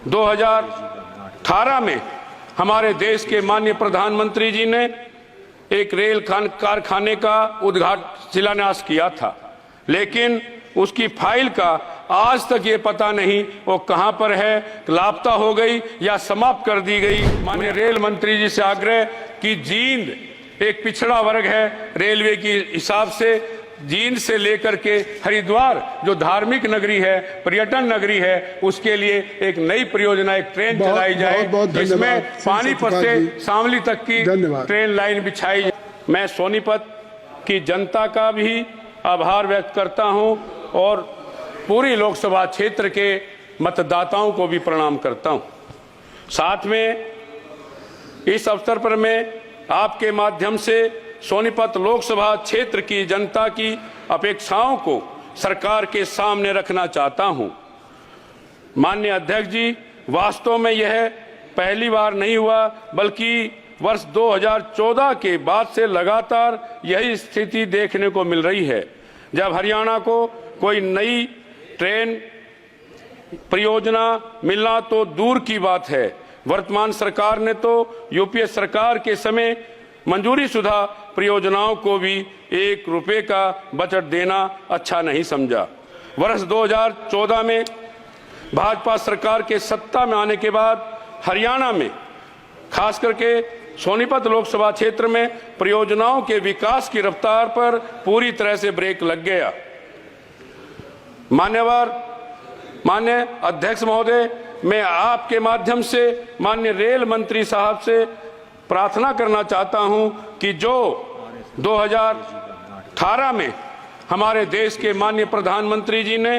2018 में हमारे देश के माननीय प्रधानमंत्री जी ने एक रेल कारखाने का शिलान्यास किया था, लेकिन उसकी फाइल का आज तक ये पता नहीं वो कहां पर है, लापता हो गई या समाप्त कर दी गई। माननीय रेल मंत्री जी से आग्रह कि जींद एक पिछड़ा वर्ग है रेलवे के हिसाब से, जींद से लेकर के हरिद्वार जो धार्मिक नगरी है, पर्यटन नगरी है, उसके लिए एक नई परियोजना, एक ट्रेन चलाई जाए जिसमें पानीपत से शामली तक की ट्रेन लाइन बिछाई जाए। मैं सोनीपत की जनता का भी आभार व्यक्त करता हूं और पूरी लोकसभा क्षेत्र के मतदाताओं को भी प्रणाम करता हूं। साथ में इस अवसर पर मैं आपके माध्यम से सोनीपत लोकसभा क्षेत्र की जनता की अपेक्षाओं को सरकार के सामने रखना चाहता हूं। माननीय अध्यक्ष जी, वास्तव में यह पहली बार नहीं हुआ, बल्कि वर्ष 2014 के बाद से लगातार यही स्थिति देखने को मिल रही है। जब हरियाणा को कोई नई ट्रेन परियोजना मिलना तो दूर की बात है, वर्तमान सरकार ने तो यूपीए सरकार के समय मंजूरी शुदा परियोजनाओं को भी 1 रुपए का बजट देना अच्छा नहीं समझा। वर्ष 2014 में भाजपा सरकार के सत्ता में आने के बाद हरियाणा में खास करके सोनीपत लोकसभा क्षेत्र में परियोजनाओं के विकास की रफ्तार पर पूरी तरह से ब्रेक लग गया। माननीय अध्यक्ष महोदय, मैं आपके माध्यम से माननीय रेल मंत्री साहब से प्रार्थना करना चाहता हूं कि जो 2018 में हमारे देश के माननीय प्रधानमंत्री जी ने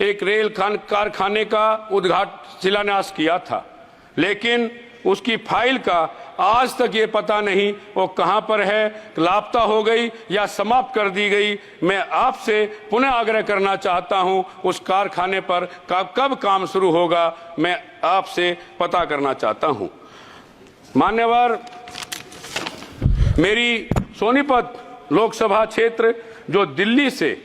एक रेल कारखाने का शिलान्यास किया था, लेकिन उसकी फाइल का आज तक ये पता नहीं वो कहां पर है, लापता हो गई या समाप्त कर दी गई। मैं आपसे पुनः आग्रह करना चाहता हूं उस कारखाने पर कब काम शुरू होगा, मैं आपसे पता करना चाहता हूं। मान्यवर, मेरी सोनीपत लोकसभा क्षेत्र जो दिल्ली से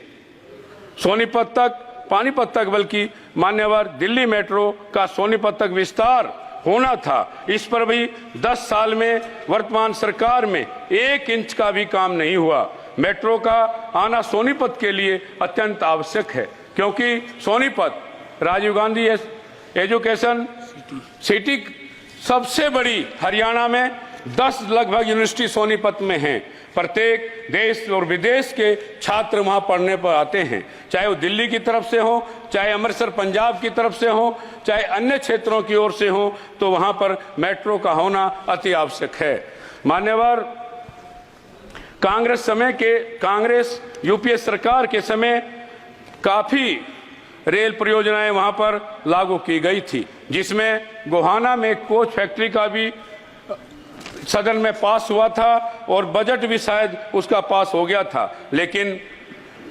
सोनीपत तक, पानीपत तक, बल्कि मान्यवर दिल्ली मेट्रो का सोनीपत तक विस्तार होना था, इस पर भी 10 साल में वर्तमान सरकार में 1 इंच का भी काम नहीं हुआ। मेट्रो का आना सोनीपत के लिए अत्यंत आवश्यक है, क्योंकि सोनीपत राजीव गांधी एजुकेशन सिटी सबसे बड़ी हरियाणा में 10 लगभग यूनिवर्सिटी सोनीपत में हैं। प्रत्येक देश और विदेश के छात्र वहां पढ़ने पर आते हैं, चाहे वो दिल्ली की तरफ से हो, चाहे अमृतसर पंजाब की तरफ से हो, चाहे अन्य क्षेत्रों की ओर से हो, तो वहां पर मेट्रो का होना अति आवश्यक है। मान्यवर, कांग्रेस यूपीए सरकार के समय काफी रेल परियोजनाएं वहां पर लागू की गई थी, जिसमें गोहाना में कोच फैक्ट्री का भी सदन में पास हुआ था और बजट भी शायद उसका पास हो गया था। लेकिन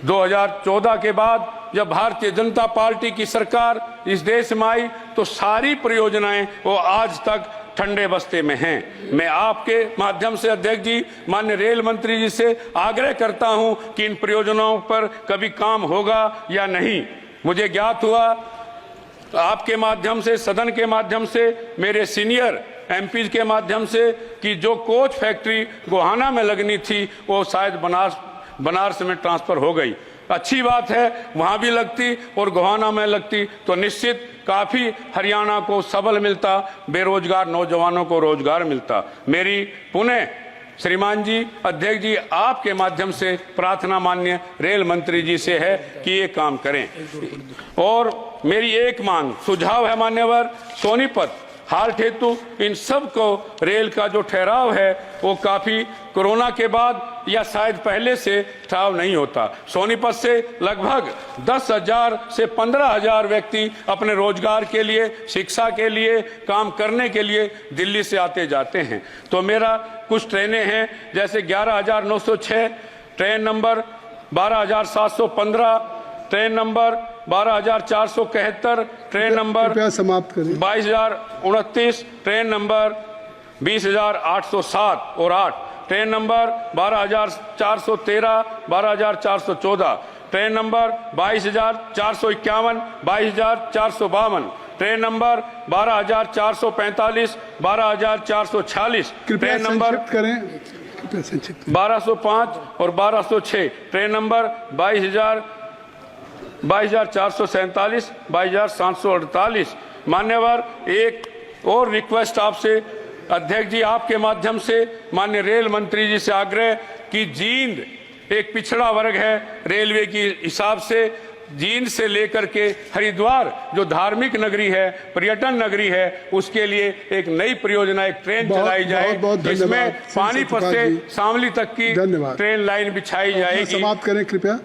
2014 के बाद जब भारतीय जनता पार्टी की सरकार इस देश में आई तो सारी परियोजनाएं वो आज तक ठंडे बस्ते में हैं। मैं आपके माध्यम से अध्यक्ष जी, माननीय रेल मंत्री जी से आग्रह करता हूं कि इन परियोजनाओं पर कभी काम होगा या नहीं। मुझे ज्ञात हुआ आपके माध्यम से, सदन के माध्यम से, मेरे सीनियर एमपी के माध्यम से कि जो कोच फैक्ट्री गोहाना में लगनी थी वो शायद बनारस में ट्रांसफर हो गई। अच्छी बात है, वहां भी लगती और गोहाना में लगती तो निश्चित काफी हरियाणा को सबल मिलता, बेरोजगार नौजवानों को रोजगार मिलता। मेरी पुनः श्रीमान जी, अध्यक्ष जी, आपके माध्यम से प्रार्थना माननीय रेल मंत्री जी से है कि ये काम करें। और मेरी एक मांग, सुझाव है मान्यवर, सोनीपत हाल्ट हेतु इन सब को रेल का जो ठहराव है वो काफी कोरोना के बाद या शायद पहले से ठहराव नहीं होता। सोनीपत से लगभग 10,000 से 15,000 व्यक्ति अपने रोजगार के लिए, शिक्षा के लिए, काम करने के लिए दिल्ली से आते जाते हैं। तो मेरा कुछ ट्रेनें हैं, जैसे 11,906, train number 12,715, train number 12,471, train number समाप्त करें 22,029, ट्रेन नंबर 20,807 और 8, train number 12,413, 12,414, train number 22,451, 22,452, train number 12,445, 12,446, कृपया ट्रेन नंबर संक्षिप्त करें, कृपया संक्षिप्त। 1205 और 1206, ट्रेन नंबर 22,447, 22,748। मान्यवर, एक और रिक्वेस्ट आपसे, अध्यक्ष जी, आपके माध्यम से माननीय रेल मंत्री जी से आग्रह कि जींद एक पिछड़ा वर्ग है रेलवे की हिसाब से। जींद से लेकर के हरिद्वार जो धार्मिक नगरी है, पर्यटन नगरी है, उसके लिए एक नई परियोजना, एक ट्रेन चलाई जाए जिसमें पानीपत से शामली तक की ट्रेन लाइन बिछाई जाएगी। समाप्त करें कृपया।